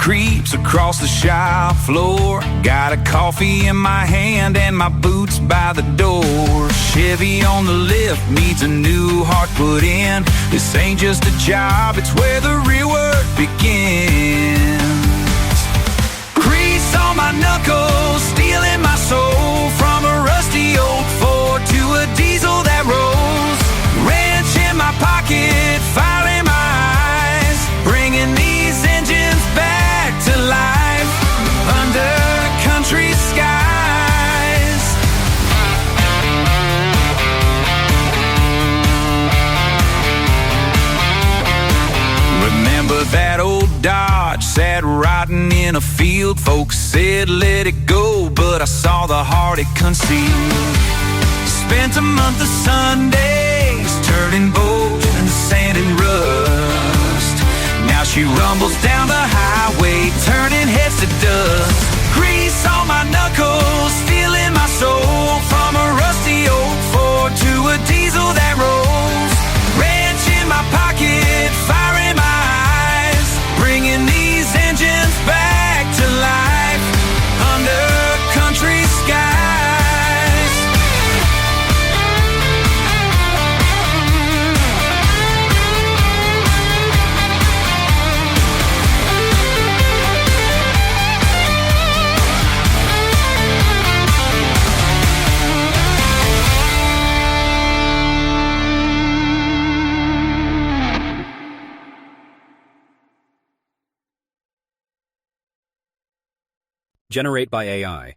creeps across the shop floor. Got a coffee in my hand and my boots by the door. Chevy on the lift needs a new heart put in. This ain't just a job, it's where the real work begins. Grease on my knuckles, stealing my soul. From a rusty old Ford to a diesel that rolls. Wrench in my pocket, fire in my eyes. Bringing these engines back to life under country skies. Remember that old Dodge sat rotting in a field. Folks said let it go, but I saw the heart it concealed. Spent a month of Sundays turning bolts and sand and rust. Now she rumbles down the highway, turning heads to dust. Grease on my knuckles, stealing my soul. From a rusty old Ford to a diesel that rolls. Wrench in my pocket, fire in my eyes. Bringing these engines back to life under country skies. Generate by AI.